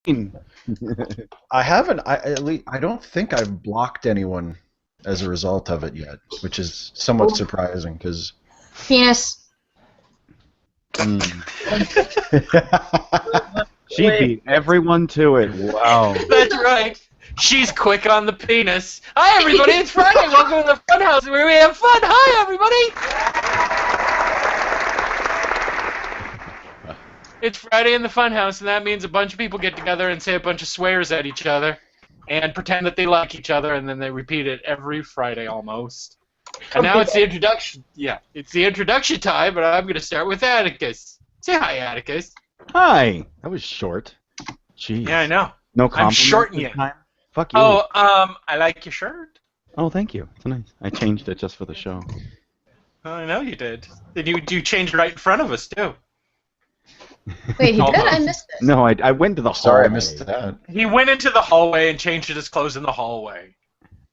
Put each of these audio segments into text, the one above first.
I haven't. I don't think I've blocked anyone as a result of it yet, which is somewhat surprising because. Penis. She beat everyone to it. Wow. That's right. She's quick on the penis. Hi, everybody. It's Friday. Welcome to the Funhouse where we have fun. Hi, everybody. It's Friday in the Funhouse, and that means a bunch of people get together and say a bunch of swears at each other and pretend that they like each other, and then they repeat it every Friday almost. And now it's the introduction. Yeah, it's the introduction time, but I'm going to start with Atticus. Say hi, Atticus. Hi. That was short. Jeez. Yeah, I know. No I'm compliments shorting this you. time? Fuck you. Oh, I like your shirt. Oh, thank you. It's nice. I changed it just for the show. I know you did. Then you changed right in front of us too. Wait, he did? Almost. I missed this. No, I went to the Sorry, I hallway. missed that. He went into the hallway and changed his clothes in the hallway.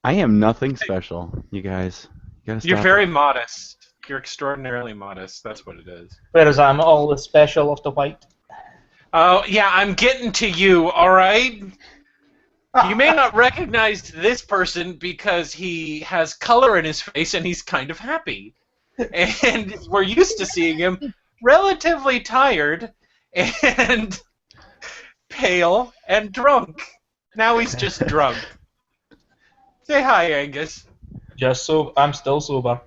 I am nothing special, you guys. You gotta You're stop very it. modest. You're extraordinarily modest. That's what it is. Whereas I'm all the special of the white. Oh, yeah, I'm getting to you, all right? You may not recognize this person because he has color in his face and he's kind of happy. And we're used to seeing him relatively tired and pale and drunk. Now he's just drunk. Say hi, Angus. Just so I'm still sober.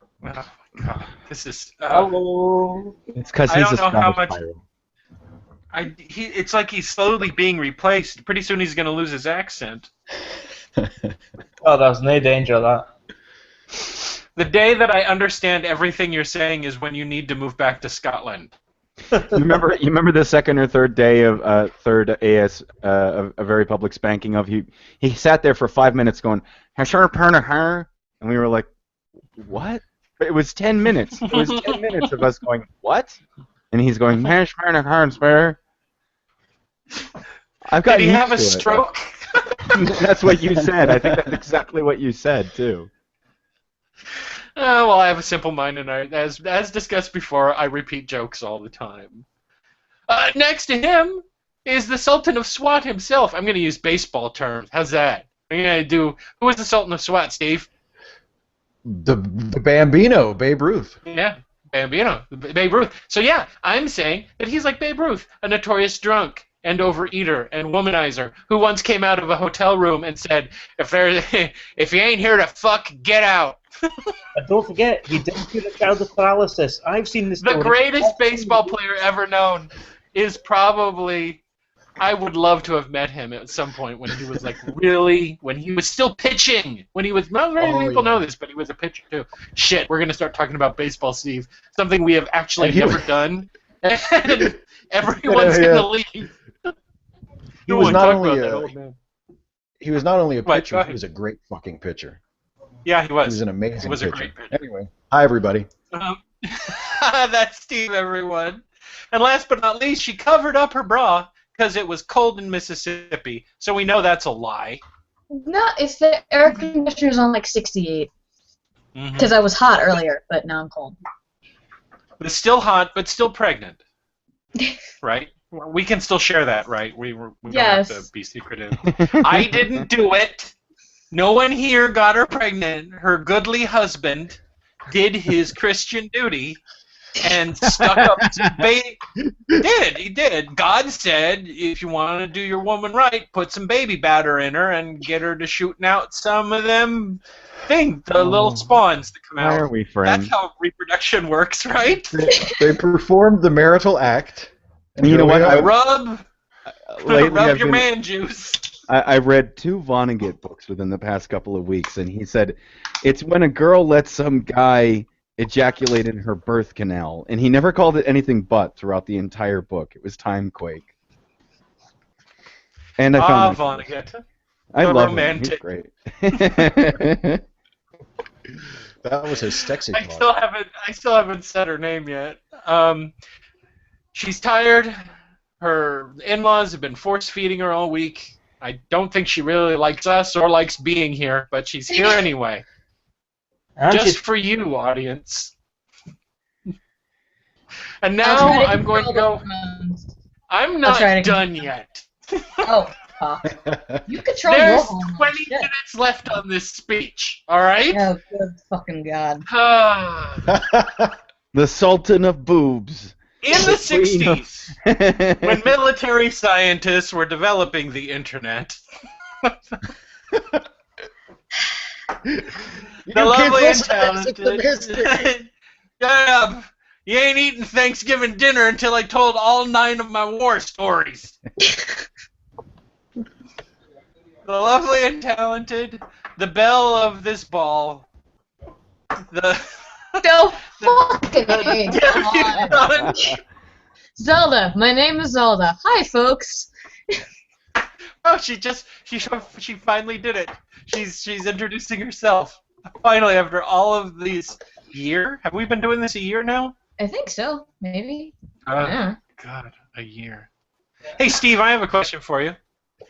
Oh, my God. This is... Hello. It's because I he's don't a know how Scottish much- pirate. It's like he's slowly being replaced. Pretty soon he's going to lose his accent. Oh, there's no danger of that. The day that I understand everything you're saying is when you need to move back to Scotland. You remember the second or third day of third AS a very public spanking of he sat there for 5 minutes going and we were like, what? But it was 10 minutes. It was 10 minutes of us going, what? And he's going I've got Did he have a used to it. stroke? That's what you said. I think that's exactly what you said too. Oh, well, I have a simple mind, and as discussed before, I repeat jokes all the time. Next to him is the Sultan of SWAT himself. I'm going to use baseball terms. How's that? I'm going to do... Who is the Sultan of SWAT, Steve? The Bambino, Babe Ruth. Yeah, Bambino, Babe Ruth. So yeah, I'm saying that he's like Babe Ruth, a notorious drunk and overeater and womanizer who once came out of a hotel room and said, if you ain't here to fuck, get out. And don't forget, he did cure a child with paralysis. I've seen this. The greatest baseball player ever known is probably... I would love to have met him at some point when he was like when he was still pitching. When he was, not very many people know this, but he was a pitcher too. Shit, we're going to start talking about baseball, Steve. Something we have actually never done. And everyone's going to leave. He was not only a pitcher, he was a great fucking pitcher. Yeah, he was. He was an amazing He was pitcher. a great pitcher. Anyway, hi everybody. That's Steve, everyone. And last but not least, she covered up her bra because it was cold in Mississippi, so we know that's a lie. No, it's the air conditioner's on like 68. Because I was hot earlier, but now I'm cold. It's still hot, but still pregnant. Right? We can still share that, right? We don't have to be secretive. I didn't do it. No one here got her pregnant. Her goodly husband did his Christian duty and stuck up some baby. He did. God said, if you want to do your woman right, put some baby batter in her and get her to shooting out some of them things, the little spawns that come out. Why are we friends? That's how reproduction works, right? They performed the marital act. And you know what? Rub Lately, your man juice. I read 2 Vonnegut books within the past couple of weeks, and he said it's when a girl lets some guy ejaculate in her birth canal, and he never called it anything but throughout the entire book. It was Timequake. And I found Vonnegut. I love romantic. him. He's great. That was his sexy I part. still haven't said her name yet. She's tired. Her in-laws have been force-feeding her all week. I don't think she really likes us or likes being here, but she's here anyway. Just for you, audience. And now I'm going to go. I'm I'll not try it again. done yet. Oh, fuck. You control your There's hormones. 20 Shit. minutes left on this speech, alright? Oh, good fucking god. The Sultan of Boobs. In the Queen of- 60s, when military scientists were developing the internet, the lovely and talented. Shut up! You ain't eating Thanksgiving dinner until I told all 9 of my war stories. The lovely and talented, the belle of this ball, the No fucking God. Zelda, my name is Zelda. Hi, folks. Oh, she finally did it. She's introducing herself. Finally, after all of these year. Have we been doing this a year now? I think so. Maybe. Yeah. God, a year. Hey, Steve, I have a question for you.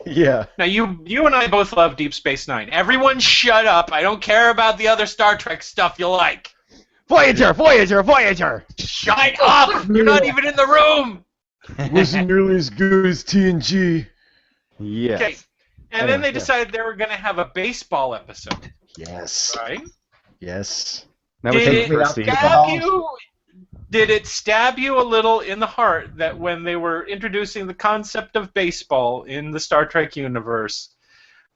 Yeah. Now, you and I both love Deep Space Nine. Everyone shut up. I don't care about the other Star Trek stuff you like. Voyager, Voyager, Voyager! Shut up! You're not even in the room! Wasn't nearly as good as TNG. Yes. Okay. And then they decided they were going to have a baseball episode. Yes. Right? Yes. That was Did the it first season. stab you? Did it stab you a little in the heart that when they were introducing the concept of baseball in the Star Trek universe,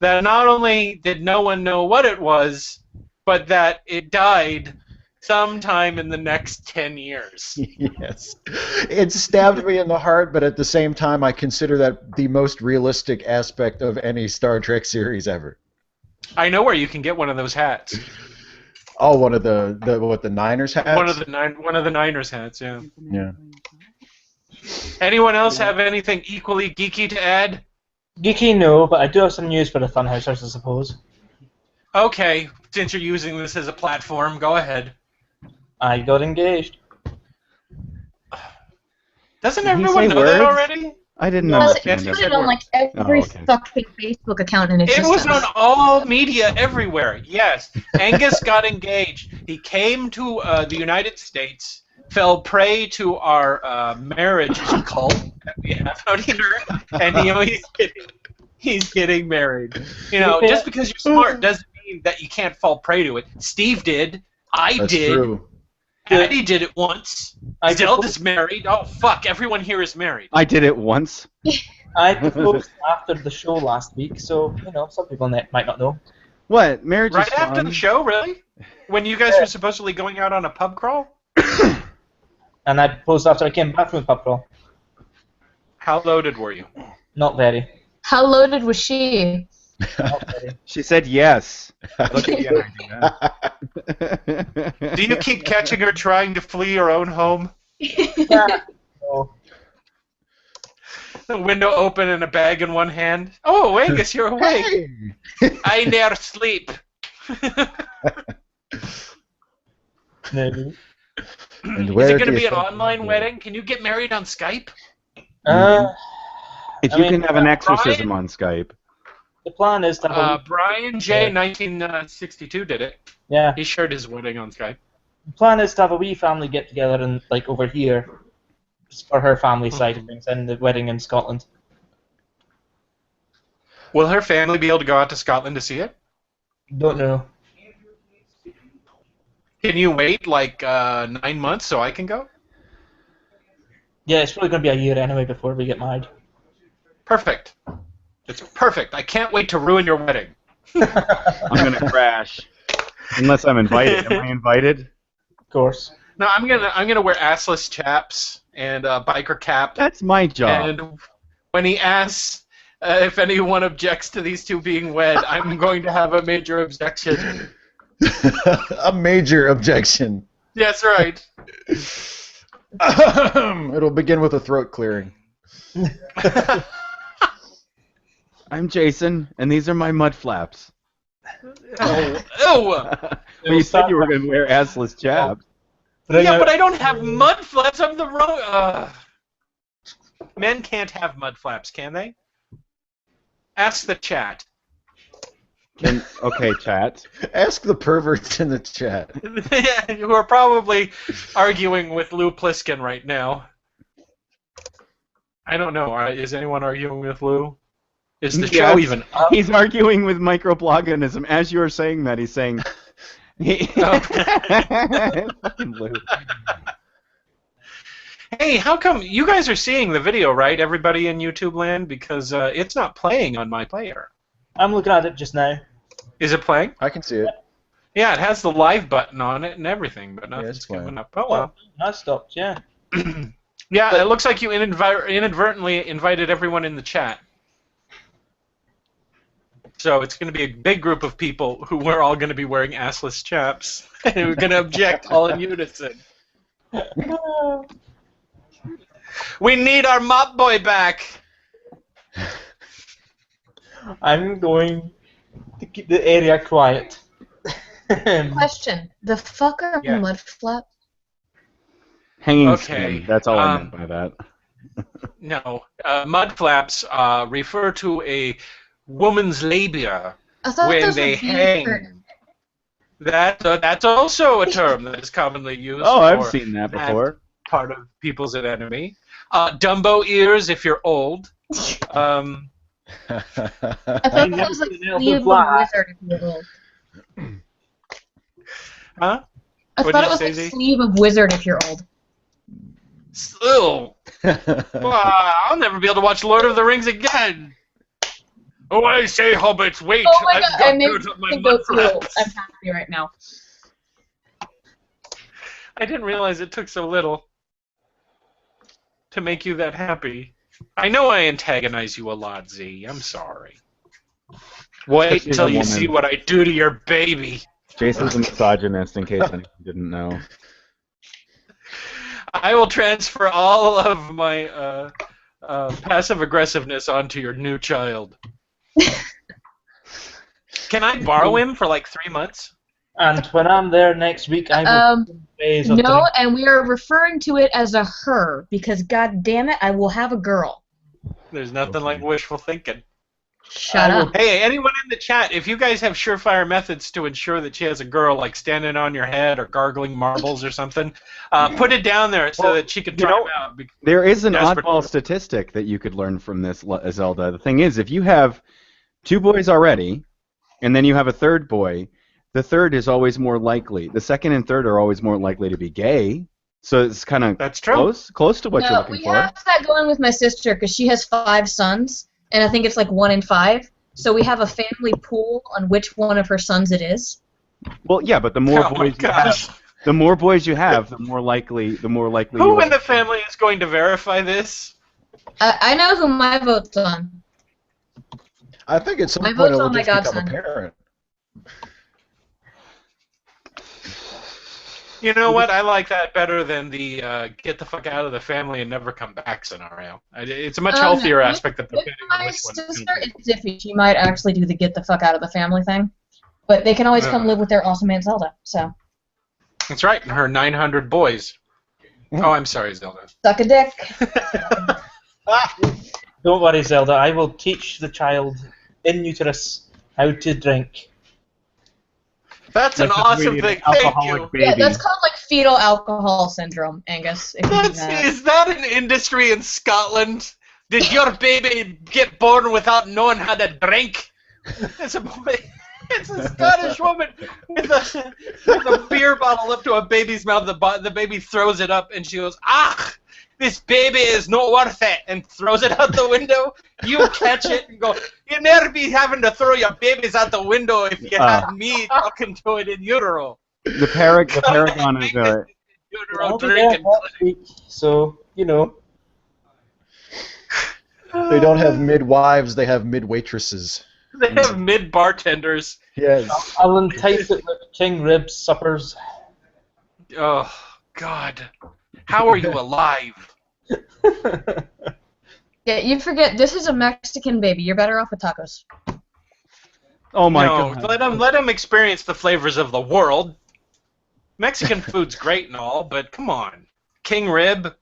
that not only did no one know what it was, but that it died sometime in the next 10 years? Yes. It stabbed me in the heart, but at the same time, I consider that the most realistic aspect of any Star Trek series ever. I know where you can get one of those hats. Oh, one of the Niners hats? One of the Niners hats, yeah. Yeah. Anyone else have anything equally geeky to add? Geeky, no, but I do have some news for the Funhousers, I suppose. Okay, since you're using this as a platform, go ahead. I got engaged. Doesn't Did he everyone say know that words? already? I didn't Well, understand it Yes, put that. it on like every okay. fucking Facebook account in It existence. was on all media everywhere. Yes, Angus got engaged. He came to the United States, fell prey to our marriage cult that we have out here, and he's getting married. You know, just because you're smart doesn't mean that you can't fall prey to it. Steve did. I That's did. true. Eddie did it once. I Zelda's married. Oh fuck! Everyone here is married. I did it once. I proposed after the show last week, so, you know, some people might not know. What? Marriage Right is after fun. the show, really? When you guys were supposedly going out on a pub crawl? And I proposed after I came back from the pub crawl. How loaded were you? Not very. How loaded was she? Not very. She said yes. Look at you. Do you keep catching her trying to flee her own home? No. The window open and a bag in one hand. Oh, Angus, you're awake. I never sleep. No. And Is where it going to do you be an think online we'll go? wedding? Can you get married on Skype? If I you mean, can have an exorcism on Skype. The plan is to have a Brian J. 1962 did it. yeah. He shared his wedding on Skype. The plan is to have a wee family get together and like over here for her family side of things, and the wedding in Scotland. Will her family be able to go out to Scotland to see it? Don't know. Can you wait like 9 months so I can go? Yeah, it's probably going to be a year anyway before we get married. Perfect. It's perfect. I can't wait to ruin your wedding. I'm gonna crash. Unless I'm invited. Am I invited? Of course. No, I'm gonna wear assless chaps and a biker cap. That's my job. And when he asks if anyone objects to these two being wed, I'm going to have a major objection. A major objection. Yes, right. It'll begin with a throat clearing. I'm Jason, and these are my mud flaps. Oh, ew. Well, you said you were going to wear assless chaps. Yeah, but I don't have mud flaps. I'm the wrong. Men can't have mud flaps, can they? Ask the chat. Okay, chat. Ask the perverts in the chat. Who are probably arguing with Lou Pliskin right now. I don't know. Is anyone arguing with Lou? Is the Yes, show even up? He's arguing with microbloganism. As you are saying that, he's saying... Fucking Lou. Hey, how come you guys are seeing the video, right? Everybody in YouTube land? Because it's not playing on my player. I'm looking at it just now. Is it playing? I can see it. Yeah, it has the live button on it and everything, but Yeah, nothing's it's playing. coming up. Oh, well. That stopped, yeah. Yeah, it looks like you inadvertently invited everyone in the chat. So it's going to be a big group of people who we're all going to be wearing assless chaps and we're going to object all in unison. We need our mop boy back. I'm going to keep the area quiet. Question: the fuck are Yeah. mud flaps? Hanging Okay, skin. That's all I meant by that. No, mud flaps refer to a woman's labia I thought when those they were hang. That's also a term that is commonly used. Oh, I've for seen that that before. part of people's anatomy. Dumbo ears if you're old. I thought that was like sleeve of wizard if you're old. Huh? I What'd thought you it was say, like Z? sleeve of wizard if you're old. Still, I'll never be able to watch Lord of the Rings again. Oh, I say, hobbits, wait! Oh my I've god, got I made dirt on my to go mud through. flaps. I'm happy right now. I didn't realize it took so little to make you that happy. I know I antagonize you a lot, Z. I'm sorry. Wait Especially till the you woman. see what I do to your baby. Jason's a misogynist, in case anyone didn't know. I will transfer all of my passive aggressiveness onto your new child. Can I borrow him for like 3 months? And when I'm there next week, I will phase of No, drink. and we are referring to it as a her because god damn it, I will have a girl. There's nothing Okay. like wishful thinking. Shut up. Hey, anyone in the chat, if you guys have surefire methods to ensure that she has a girl, like standing on your head or gargling marbles or something, put it down there so Well, that she can you try know, them out. There is an Desperate. oddball statistic that you could learn from this, Zelda. The thing is, if you have 2 boys already, and then you have a 3rd boy, the 3rd is always more likely. The 2nd and 3rd are always more likely to be gay. So it's kind of That's true. close to what you're No, looking we for. have that going with my sister because she has 5 sons, and I think it's like 1 in 5. So we have a family pool on which one of her sons it is. Well, yeah, but the more Oh my boys you gosh. have, the more boys you have, the more likely. Who you in the family is going to verify this? I know who my vote's on. I think at some My point vote's it will on my just become godson. apparent. You know what? I like that better than the get the fuck out of the family and never come back scenario. It's a much healthier No, aspect of with depending on my which one. sister, it's iffy. She might actually do the get the fuck out of the family thing. But they can always come live with their awesome Aunt Zelda, so. That's right, and her 900 boys. Oh, I'm sorry, Zelda. Suck a dick. Don't worry, Zelda. I will teach the child in uterus how to drink. That's an Like a awesome really thing. Thank alcoholic you. baby. Yeah, that's called like fetal alcohol syndrome, Angus. If you do that. Is that an industry in Scotland? Did your baby get born without knowing how to drink? It's a boy. It's a Scottish woman with a beer bottle up to a baby's mouth. The baby throws it up, and she goes, "Ah, this baby is not worth it," and throws it out the window. You catch it and go, "You never be having to throw your babies out the window if you had me talking to it in utero." The paragon is Utero I'll be drinking. there next week, so, you know. They don't have midwives, they have mid-waitresses. They have mid bartenders. Yes. I'll entice it with king ribs suppers. Oh God, how are you alive? Yeah, you forget this is a Mexican baby. You're better off with tacos. Oh my No, god. let him experience the flavors of the world. Mexican food's great and all, but come on, king rib,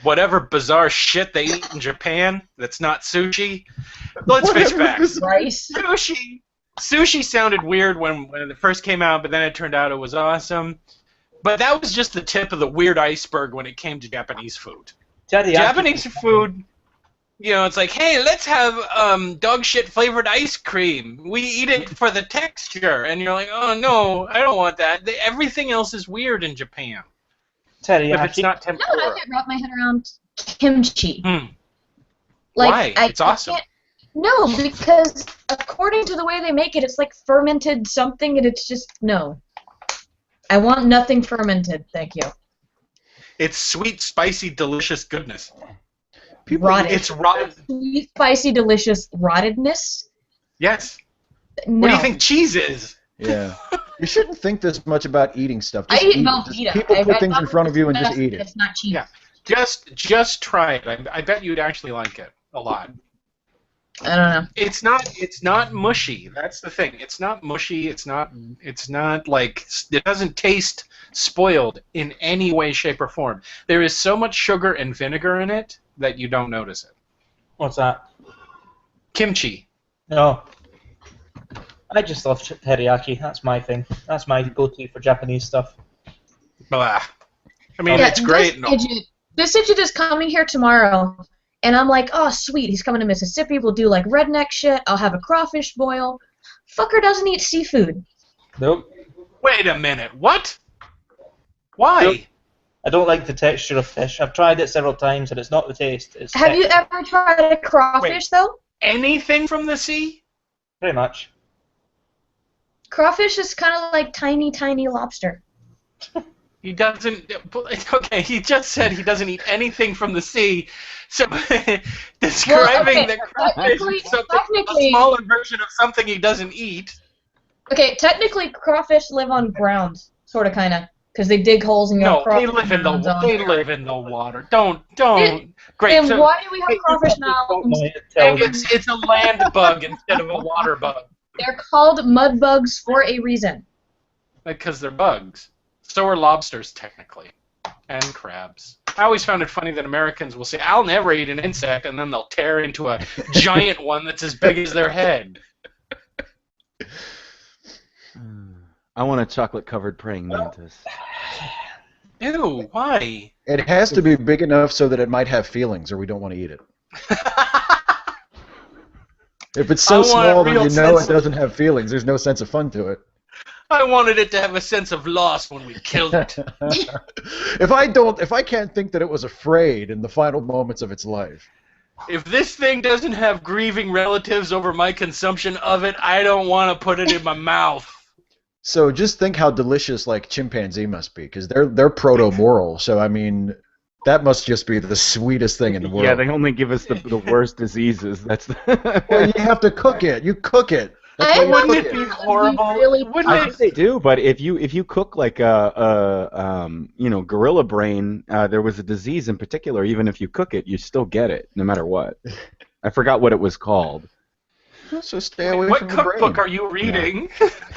whatever bizarre shit they eat in Japan that's not sushi. Let's face facts. Rice. Sushi sounded weird when it first came out, but then it turned out it was awesome. But that was just the tip of the weird iceberg when it came to Japanese food. Teriyaki. Japanese food, you know, it's like, hey, let's have dog shit flavored ice cream. We eat it for the texture, and you're like, oh no, I don't want that. Everything else is weird in Japan. Teriyaki. If it's not You know what? I tempura. can't wrap my head around kimchi. Why? It's awesome. No, because according to the way they make it, it's like fermented something, and it's just no. I want nothing fermented, thank you. It's sweet, spicy, delicious goodness. Rotted. It's rotten. Sweet, spicy, delicious rottedness? Yes. No. What do you think cheese is? Yeah. You shouldn't think this much about eating stuff. I Just eat eat it. Velveeta. Just people put things in front of you and just eat it. It's not cheese. Yeah. Just try it. I bet you'd actually like it a lot. I don't know. It's not mushy. That's the thing. It's not mushy. It's not like, it doesn't taste spoiled in any way, shape, or form. There is so much sugar and vinegar in it that you don't notice it. What's that? Kimchi. No. I just love teriyaki. That's my thing. That's my go-to for Japanese stuff. Blah. I mean, Yeah, it's great. This idiot is coming here tomorrow, and I'm like, oh, sweet, he's coming to Mississippi. We'll do, like, redneck shit. I'll have a crawfish boil. Fucker doesn't eat seafood. Nope. Wait a minute. What? Why? Nope. I don't like the texture of fish. I've tried it several times, and it's not the taste. It's Have you ever tried a crawfish, Wait. though? Anything from the sea? Pretty much. Crawfish is kind of like tiny, tiny lobster. He doesn't. Okay, he just said he doesn't eat anything from the sea. So describing the crawfish is a smaller version of something he doesn't eat. Okay, technically crawfish live on ground, sort of, kind of, because they dig holes in your No, crawfish they live in mounds on they there. live in the water. Don't. Great. Then So why do we have crawfish mounds? it's a land bug instead of a water bug They're called mud bugs for a reason. because they're bugs. So are lobsters technically, and crabs. I always found it funny that Americans will say, "I'll never eat an insect," and then they'll tear into a giant one that's as big as their head. I want a chocolate-covered praying mantis. Ew, why? It has to be big enough so that it might have feelings, or we don't want to eat it. If it's so I want a small that real you know sense it doesn't have feelings, there's no sense of fun to it. I wanted it to have a sense of loss when we killed it. If I can't think that it was afraid in the final moments of its life. If this thing doesn't have grieving relatives over my consumption of it, I don't want to put it in my mouth. So just think how delicious like chimpanzee must be, because they're proto-moral. So I mean, that must just be the sweetest thing in the world. Yeah, they only give us the worst diseases. That's Well, you have to cook it. You cook it. That's I why you wouldn't cook it be it. horrible? Really Wouldn't I it? think they do, but if you cook like a gorilla brain, there was a disease in particular. Even if you cook it, you still get it, no matter what. I forgot what it was called. So stay away What from the cookbook brain. are you reading?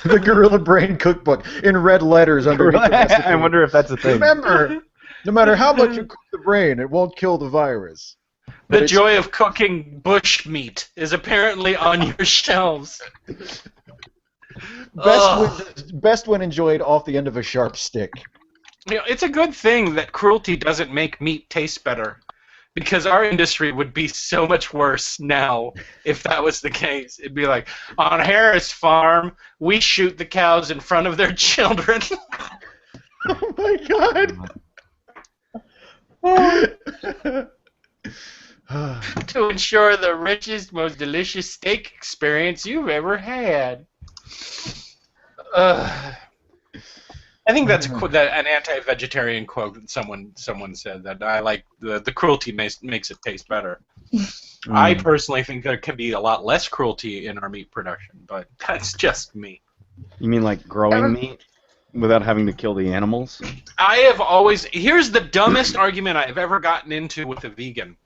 The Gorilla Brain Cookbook in red letters underneath the recipe. I wonder if that's a thing. Remember, no matter how much you cook the brain, it won't kill the virus. The joy of cooking bush meat is apparently on your shelves. Best when enjoyed off the end of a sharp stick. You know, it's a good thing that cruelty doesn't make meat taste better, because our industry would be so much worse now if that was the case. It'd be like, on Harris Farm, we shoot the cows in front of their children. Oh my god! To ensure the richest, most delicious steak experience you've ever had. I think that's an anti-vegetarian quote that someone said, that I like the cruelty makes it taste better. I personally think there can be a lot less cruelty in our meat production, but that's just me. You mean like growing meat without having to kill the animals? Here's the dumbest argument I've ever gotten into with a vegan.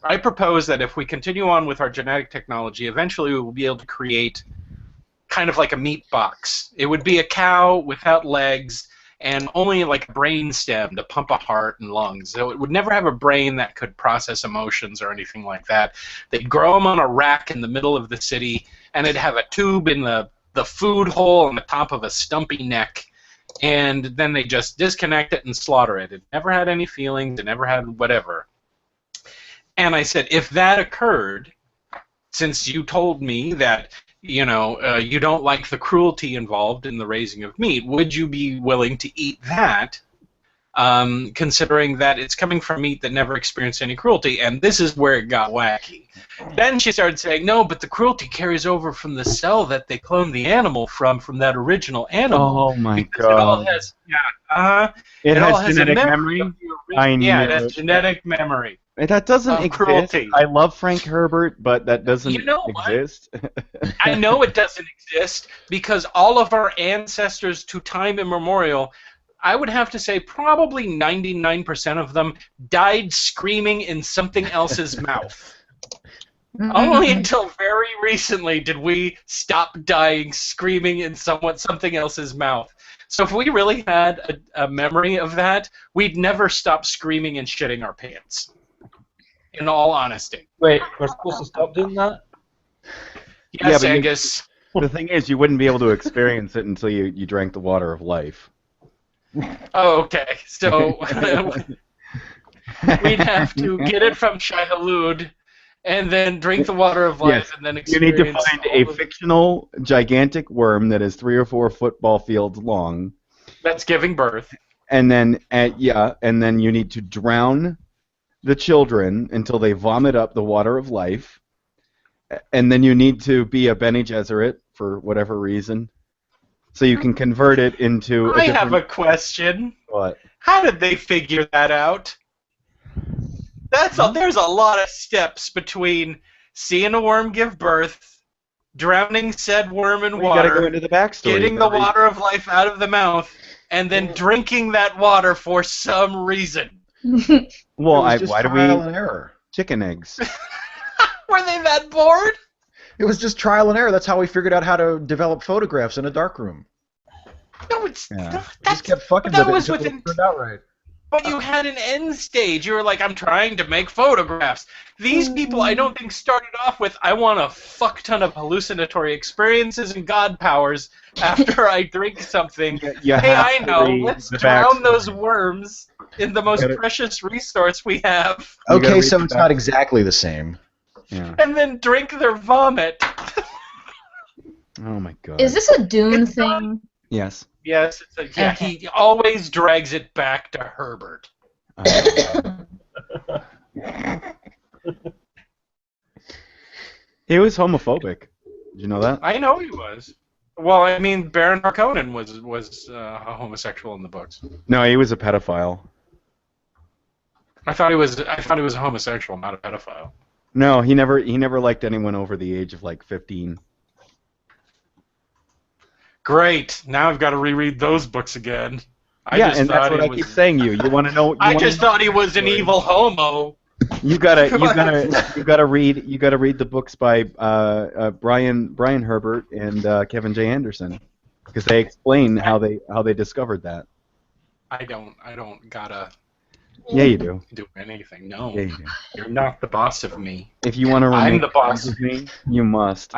I propose that if we continue on with our genetic technology, eventually we will be able to create kind of like a meat box. It would be a cow without legs and only like a brain stem to pump a heart and lungs. So it would never have a brain that could process emotions or anything like that. They'd grow them on a rack in the middle of the city, and it'd have a tube in the food hole on the top of a stumpy neck, and then they just disconnect it and slaughter it. It never had any feelings. It never had whatever. And I said, if that occurred, since you told me that, you don't like the cruelty involved in the raising of meat, would you be willing to eat that, considering that it's coming from meat that never experienced any cruelty? And this is where it got wacky. Then she started saying, no, but the cruelty carries over from the cell that they cloned the animal from that original animal. Oh my because god! It all has, it all has has genetic a memory. I knew it has genetic memory. That doesn't exist. Cruelty. I love Frank Herbert, but that doesn't exist. I know it doesn't exist because all of our ancestors to time immemorial, I would have to say probably 99% of them died screaming in something else's mouth. Only until very recently did we stop dying screaming in something else's mouth. So if we really had a memory of that, we'd never stop screaming and shitting our pants. In all honesty. Wait, we're supposed to stop doing that? Yes, yeah, Angus. The thing is, you wouldn't be able to experience it until you drank the water of life. Oh, okay. So we'd have to get it from Shai Hulud and then drink the water of life and then experience. You need to find a fictional, gigantic worm that is 3 or 4 football fields long. That's giving birth. And then, and then you need to drown the children until they vomit up the water of life, and then you need to be a Bene Gesserit for whatever reason, so you can convert it into. I have a question. What? How did they figure that out? There's a lot of steps between seeing a worm give birth, drowning said worm in water, you gotta go into the backstory. Getting the water of life out of the mouth, and then drinking that water for some reason. Well, why do we trial and error? Chicken eggs? Were they that bored? It was just trial and error. That's how we figured out how to develop photographs in a darkroom. No, it's just kept fucking that with was it until within. it turned out right. But you had an end stage. You were like, I'm trying to make photographs. These people, I don't think, started off with, I want a fuck ton of hallucinatory experiences and god powers after I drink something. Hey, I know, let's drown those worms in the most precious resource we have. Okay, so it's not exactly the same. Yeah. And then drink their vomit. Oh my god. Is this a Dune thing? Yes. Yes, he always drags it back to Herbert. He was homophobic. Did you know that? I know he was. Well, I mean, Baron Harkonnen was a homosexual in the books. No, he was a pedophile. I thought he was a homosexual, not a pedophile. No, he never liked anyone over the age of like 15. Great. Now I've got to reread those books again. That's what I keep saying. You want to know? I just thought he was an evil homo. You gotta read the books by Brian Herbert and Kevin J. Anderson, because they explain how they discovered that. I don't gotta. Yeah, you do. Do anything? No. Yeah, you do. You're not the boss of me. If you want to remain I'm the boss of me, you must.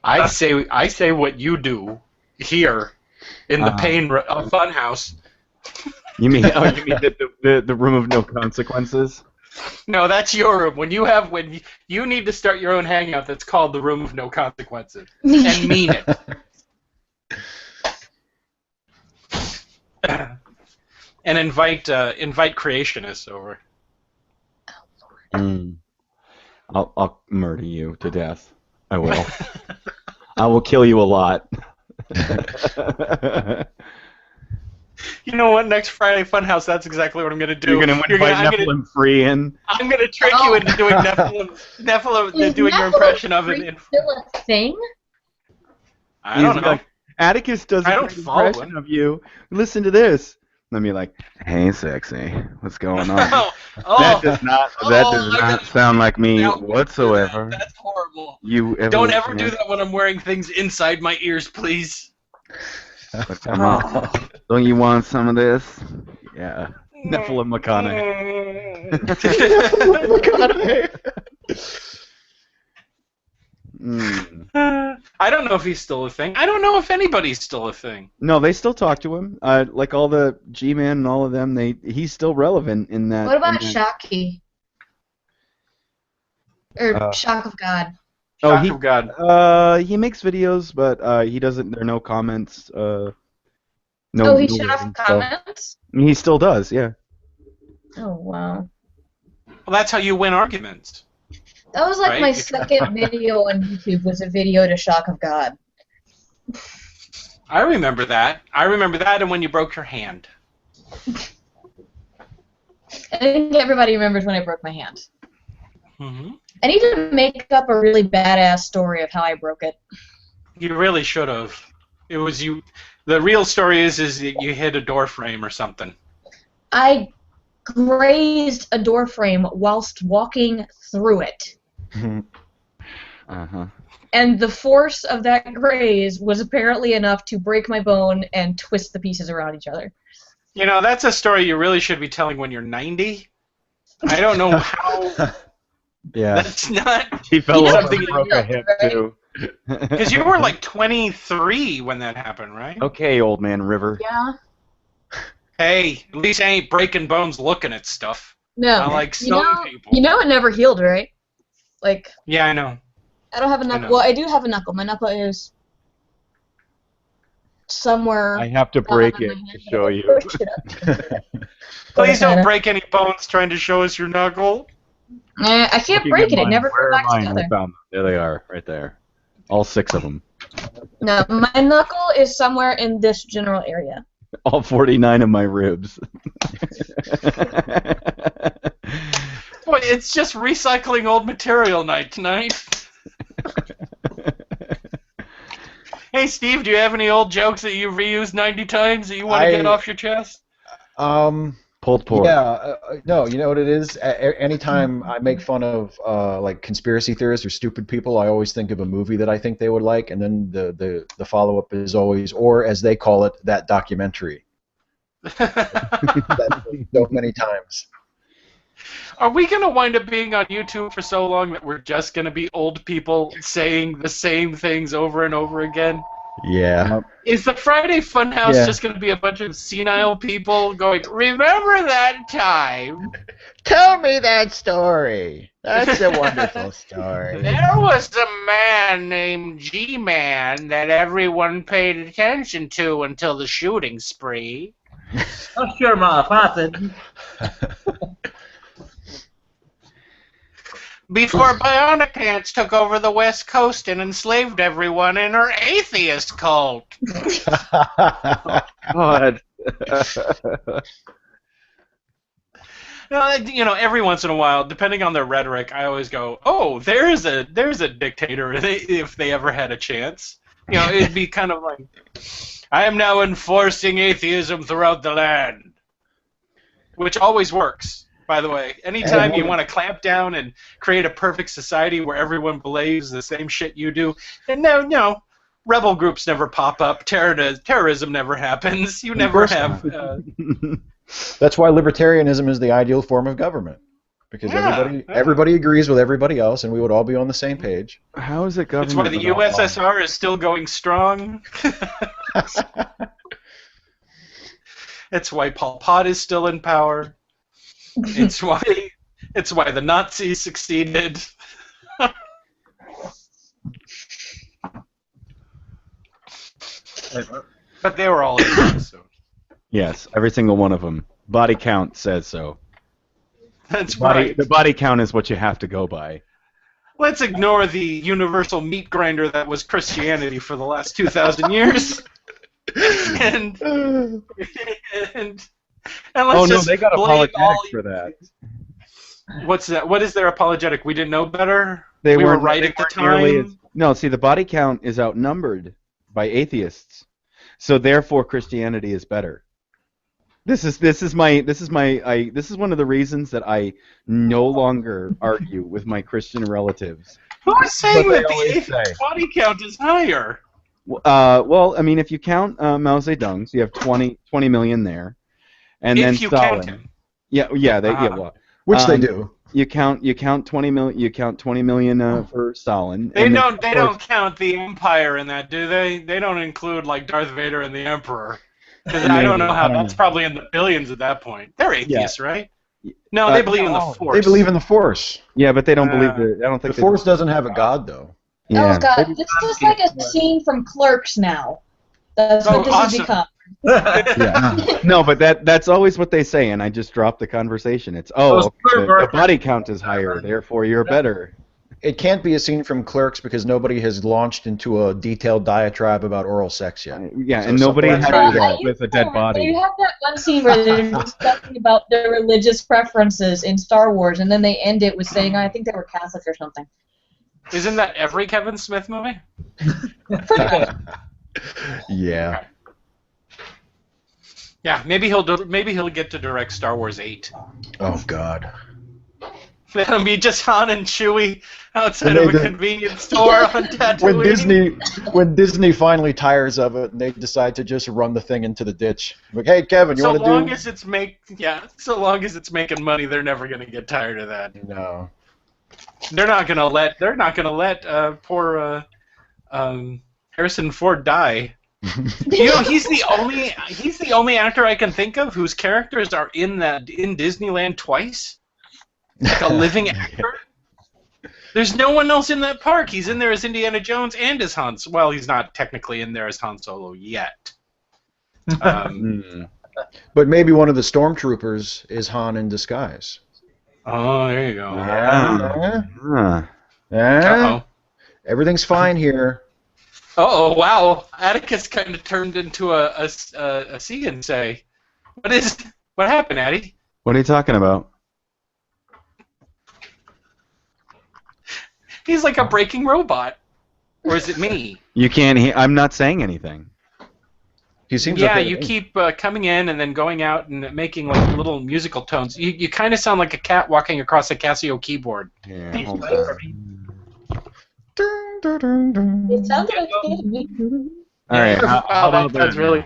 I say what you do here in the pain of Funhouse. You mean the room of no consequences? No, that's your room. When you need to start your own hangout that's called the room of no consequences and mean it. And invite creationists over. I'll murder you to death. I will. I will kill you a lot. You know what? Next Friday Funhouse, that's exactly what I'm gonna do. You're gonna invite Nephilim free in. I'm gonna trick you into doing Nephilim doing your impression of it. Still a thing? I don't know. Like, Atticus does a great impression of you. Listen to this. Let me like, hey, sexy, what's going on? That does not sound like me whatsoever. That's horrible. Don't ever do that when I'm wearing things inside my ears, please. Come on. Don't you want some of this? Yeah. Nephilim McConaughey. I don't know if he's still a thing. I don't know if anybody's still a thing. No, they still talk to him. Like all the G-Man and all of them, he's still relevant in that. What about Shaki? Or Shock of God. Shock of God. He makes videos, but he doesn't. There are no comments. No. Oh, he no shut off ratings, comments? so- He still does, yeah. Oh, wow. Well, that's how you win arguments. That was like Right? my second video on YouTube was a video to Shock of God. I remember that. I remember that and when you broke your hand. I think everybody remembers when I broke my hand. Mm-hmm. I need to make up a really badass story of how I broke it. You really should have. It was you. The real story is that you hit a door frame or something. I grazed a door frame whilst walking through it. Uh-huh. And the force of that graze was apparently enough to break my bone and twist the pieces around each other. You know, that's a story you really should be telling when you're 90. I don't know how. Yeah. That's not. He fell over something and broke a hip, right? too. Because you were like 23 when that happened, right? Okay, old man River. Yeah. Hey, at least I ain't breaking bones looking at stuff. No. Not like some people. You know it never healed, right? Like, Yeah, I know. I don't have a I knuckle. know. Well, I do have a knuckle. My knuckle is somewhere. I have to break it to show you. Push it up. Please don't Kinda. break any bones trying to show us your knuckle. I can't Looking break at it. It mine. never Where goes are back mine? together. I found them. There they are, right there. All 6 of them. No, my knuckle is somewhere in this general area. All 49 of my ribs. Boy, it's just recycling old material night tonight. Hey, Steve, do you have any old jokes that you've reused 90 times that you want to get off your chest? Pulled pork. Yeah, no, you know what it is? Anytime I make fun of like conspiracy theorists or stupid people, I always think of a movie that I think they would like, and then the follow-up is always, or as they call it, that documentary. That's so many times. Are we going to wind up being on YouTube for so long that we're just going to be old people saying the same things over and over again? Yeah. Is the Friday Funhouse Yeah. just going to be a bunch of senile people going, remember that time? Tell me that story. That's a wonderful story. There was a man named G-Man that everyone paid attention to until the shooting spree. Oh, sure, ma, fácil. Before Bionic Ants took over the West Coast and enslaved everyone in her atheist cult. God. You know, every once in a while, depending on their rhetoric, I always go, "Oh, there's a dictator if they ever had a chance." You know, it'd be kind of like, "I am now enforcing atheism throughout the land," which always works. By the way, anytime you want to clamp down and create a perfect society where everyone believes the same shit you do, and no, rebel groups never pop up, terrorism never happens. You never have. That's why libertarianism is the ideal form of government, because everybody agrees with everybody else, and we would all be on the same page. How is it government? It's why the USSR is still going strong. It's why Pol Pot is still in power. It's why the Nazis succeeded. But they were all in so. Yes, every single one of them. Body count says so. That's right. The body count is what you have to go by. Let's ignore the universal meat grinder that was Christianity for the last 2,000 years. and let's just they got blame apologetics for that. What's that? What is their apologetic? We didn't know better? We were right at the time? No, see, the body count is outnumbered by atheists, so therefore Christianity is better. This is one of the reasons that I no longer argue with my Christian relatives. Who's saying that the atheist body count is higher? Well, I mean, if you count Mao Zedong, so you have 20 million there, and If then you Stalin. count him. Which they do. You count 20 million. You count 20 million for Stalin. They and don't. then, They don't count the Empire in that, do they? They don't include like Darth Vader and the Emperor. Because I don't know how. That's probably in the billions at that point. They're atheists, right? No, they believe in the Force. They believe in the Force. Yeah, but they don't believe it. I don't think The Force doesn't have a god, though. Yeah. Oh god, this is like a scene from Clerks now. That's what this has become. Yeah. No, but that's always what they say, and I just dropped the conversation. It's the body count is higher, therefore you're better. It can't be a scene from Clerks because nobody has launched into a detailed diatribe about oral sex yet. Yeah, So and nobody something had like to that. do that with a dead body. You have that one scene where they're discussing about their religious preferences in Star Wars, and then they end it with saying, I think they were Catholic or something. Isn't that every Kevin Smith movie? Yeah. Yeah, maybe he'll get to direct Star Wars 8. Oh God. That'll be just Han and Chewie outside of a convenience store on Tatooine. When Disney finally tires of it and they decide to just run the thing into the ditch. Like, hey Kevin, you want to do? So long as it's making money, they're never gonna get tired of that. No. They're not gonna let poor Harrison Ford die. You know, he's the only actor I can think of whose characters are in Disneyland twice. Like a living actor. There's no one else in that park. He's in there as Indiana Jones and as Han. Well, he's not technically in there as Han Solo yet. But maybe one of the stormtroopers is Han in disguise. Oh, there you go. Uh-oh. Everything's fine here. Oh wow! Atticus kind of turned into a see and say. What happened, Addy? What are you talking about? He's like a breaking robot. Or is it me? You can't hear. I'm not saying anything. He seems. Yeah, okay you keep coming in and then going out and making like little musical tones. You kind of sound like a cat walking across a Casio keyboard. Yeah, hold on. It sounds like me. All right. Wow, that's really.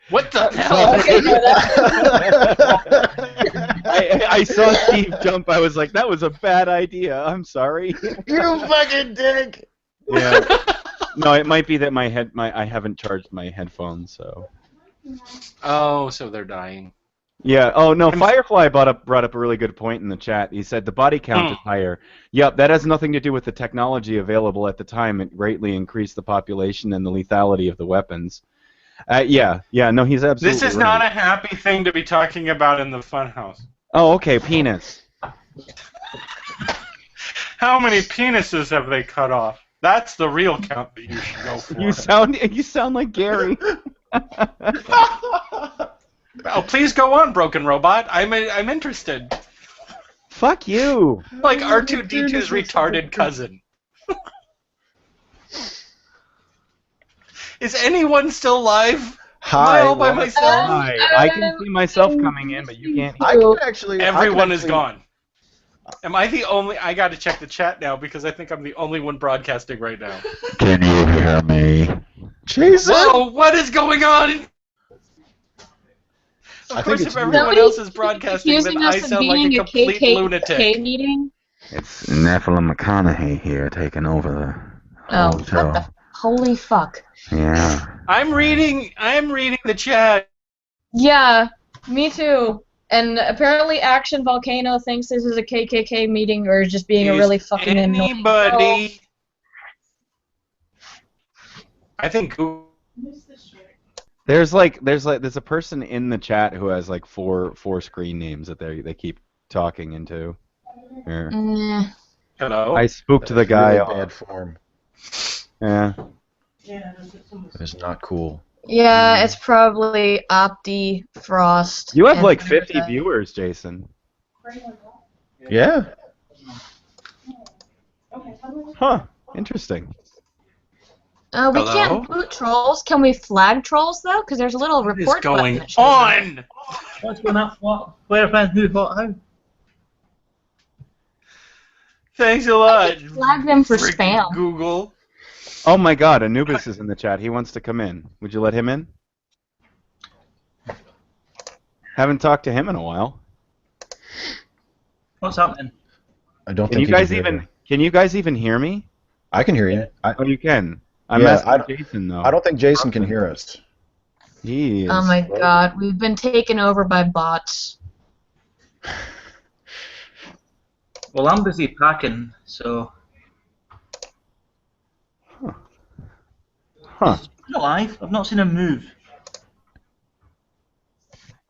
What the hell? I saw Steve jump. I was like, that was a bad idea. I'm sorry. You fucking dick. Yeah. No, it might be that I haven't charged my headphones, so. Oh, so they're dying. Yeah. Oh no, Firefly brought up a really good point in the chat. He said the body count is higher. Yep, that has nothing to do with the technology available at the time. It greatly increased the population and the lethality of the weapons. Yeah. No, he's absolutely. This is not a happy thing to be talking about in the Funhouse. Oh, okay, penis. How many penises have they cut off? That's the real count that you should go for. You sound like Gary. Oh, please go on, Broken Robot. I'm interested. Fuck you. Like R2-D2's retarded cousin. Is anyone still live? Hi. Am I all by myself? Hi. I can see myself coming in, but you can't hear. I can actually. Everyone is gone. Am I the only? I got to check the chat now because I think I'm the only one broadcasting right now. Can you hear me? Jesus. Whoa! What is going on? Of course, if everyone else is broadcasting, then I sound like a complete lunatic. Meeting? It's Nephilim McConaughey here taking over the whole show. What the holy fuck. Yeah. I'm reading the chat. Yeah, me too. And apparently Action Volcano thinks this is a KKK meeting or is just being a really fucking annoying. Anybody? I think. There's a person in the chat who has like four screen names that they keep talking into. Here. Hello. I spooked the guy. Really bad form. Yeah. That is not cool. Yeah, it's probably Opti, Frost. You have like 50 viewers, Jason. Yeah. Huh. Interesting. We can't boot trolls. Can we flag trolls though? Because there's a little report button. What is going on? What's going on? What? Where fans who thought how? Thanks a lot. Flag them for spam. Google. Oh my God, Anubis is in the chat. He wants to come in. Would you let him in? Haven't talked to him in a while. What's happening? I don't Can think you guys even? Can you guys even hear me? I can hear you. Oh, you can. I'm Yeah, asking Jason though. I don't think Jason can hear us. He is. Oh my god, we've been taken over by bots. Well, I'm busy packing, so. Huh. He's alive. I've not seen him move.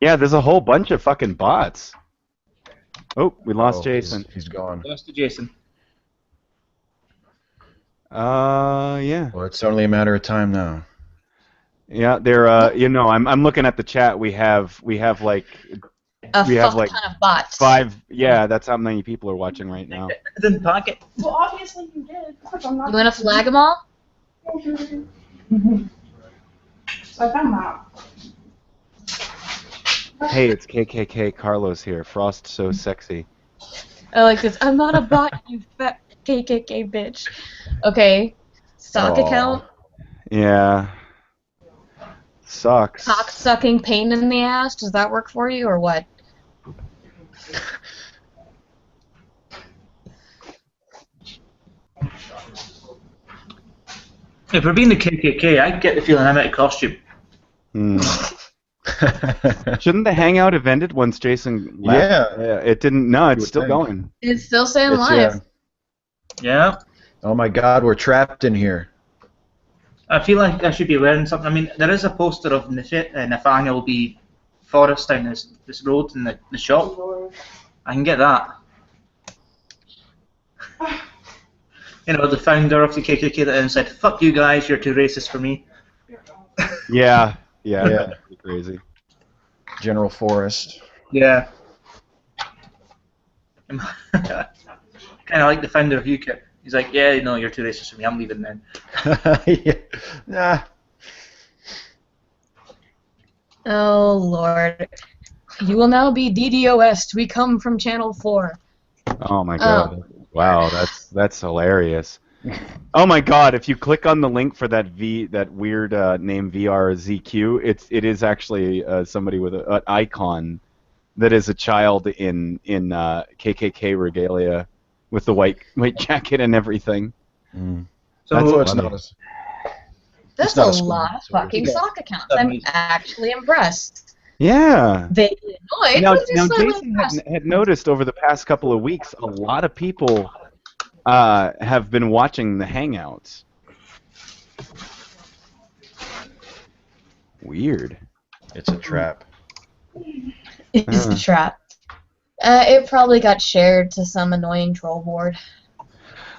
Yeah, there's a whole bunch of fucking bots. Oh, we lost Jason. He's gone. Lost to Jason. Yeah. Well, it's only a matter of time now. Yeah, they're I'm looking at the chat. We have like A we have fuck like ton of bots. 5. Yeah, that's how many people are watching right now. I didn't pack it. Well, obviously you did. I'm not You want to flag them all? So I found that. Hey, it's KKK Carlos here. Frost so sexy. I like this. I'm not a bot, you fat KKK bitch. Okay. Sock Aw. account. Yeah. Sucks. Cock sucking pain in the ass. Does that work for you or what? If we're being the KKK, I get the feeling I'm out of costume. Shouldn't the hangout have ended once Jason left? Yeah. It didn't. No, it's still going. It's still saying It's, live. Yeah. Oh my God, we're trapped in here. I feel like I should be wearing something. I mean, there is a poster of Nathaniel B. Forrest down this road in the shop. I can get that. You know, the founder of the KKK that said, "Fuck you guys, you're too racist for me." Yeah. That's pretty crazy. General Forrest. Yeah. Kind of like the founder of UKIP. He's like, yeah, no, you're too racist for me. I'm leaving then. Yeah. Nah. Oh Lord. You will now be DDoS'd. We come from Channel 4. Oh my God. Wow, that's hilarious. Oh my God! If you click on the link for that weird name VRZQ, it is actually somebody with an icon that is a child in KKK regalia with the white jacket and everything. Mm. So That's not That's not a a school, lot of so fucking it's- sock accounts. I'm actually impressed. Yeah. Vaguely annoyed, Now but just slightly Jason impressed. had noticed over the past couple of weeks, a lot of people have been watching the Hangouts. Weird. It's a trap. It's a trap. It probably got shared to some annoying troll board.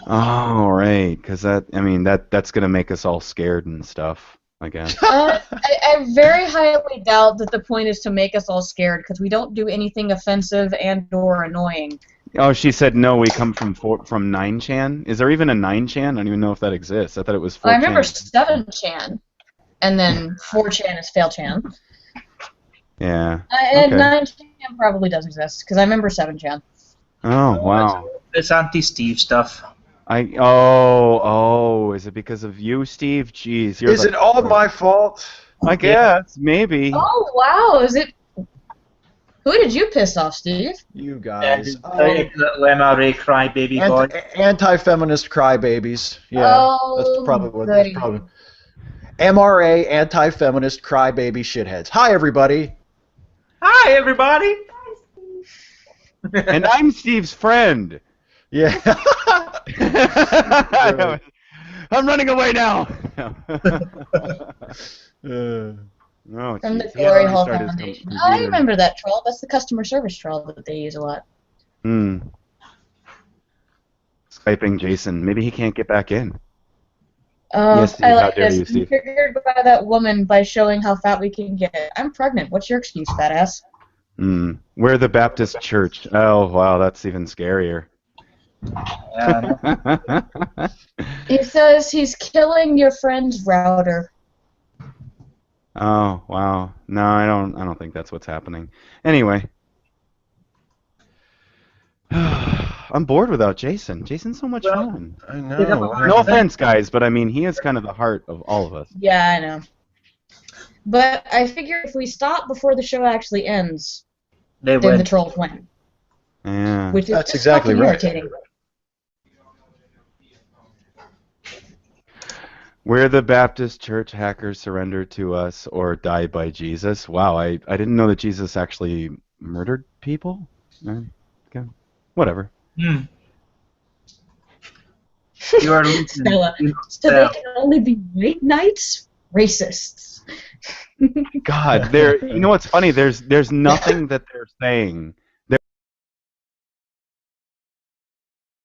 Oh, right, because that's gonna make us all scared and stuff, I guess. I very highly doubt that the point is to make us all scared because we don't do anything offensive and/or annoying. Oh, she said no. We come from 9chan. Is there even a 9chan? I don't even know if that exists. I thought it was 4chan. I remember 7chan, and then 4chan is failchan. Yeah. And Okay. 9chan probably does exist because I remember 7chan. Oh wow. it's anti-Steve stuff. Is it because of you, Steve? Jeez, you're Is it all my fault? I guess maybe. Oh wow, is it? Who did you piss off, Steve? You guys. Little MRA crybaby boy. Anti-feminist crybabies. Yeah, Oh, that's probably what. goody. That's probably. MRA anti-feminist crybaby shitheads. Hi everybody. Hi, everybody. And I'm Steve's friend. Yeah. I'm running away now. Oh, From the geez. Glory Yeah, Hole restart his Foundation. computer. I remember that troll. That's the customer service troll that they use a lot. Skyping Jason. Maybe he can't get back in. Yes, Steve, I how like dare this. you, Steve. Triggered by that woman by showing how fat we can get. I'm pregnant. What's your excuse, fat ass? We're the Baptist Church. Oh, wow, that's even scarier. He says he's killing your friend's router. Oh, wow. No, I don't think that's what's happening. Anyway. I'm bored without Jason. Jason's so much fun. I know. No offense, guys, but I mean, he is kind of the heart of all of us. Yeah, I know. But I figure if we stop before the show actually ends, They then win. the trolls win. Yeah. Which is That's just exactly fucking right. irritating. Where the Baptist church hackers surrender to us or die by Jesus. Wow, I didn't know that Jesus actually murdered people. Okay. Whatever. Hmm. You are losing. Stella. Do not So they sell. can only be white knights? Racists. God, there. You know what's funny? There's nothing that they're saying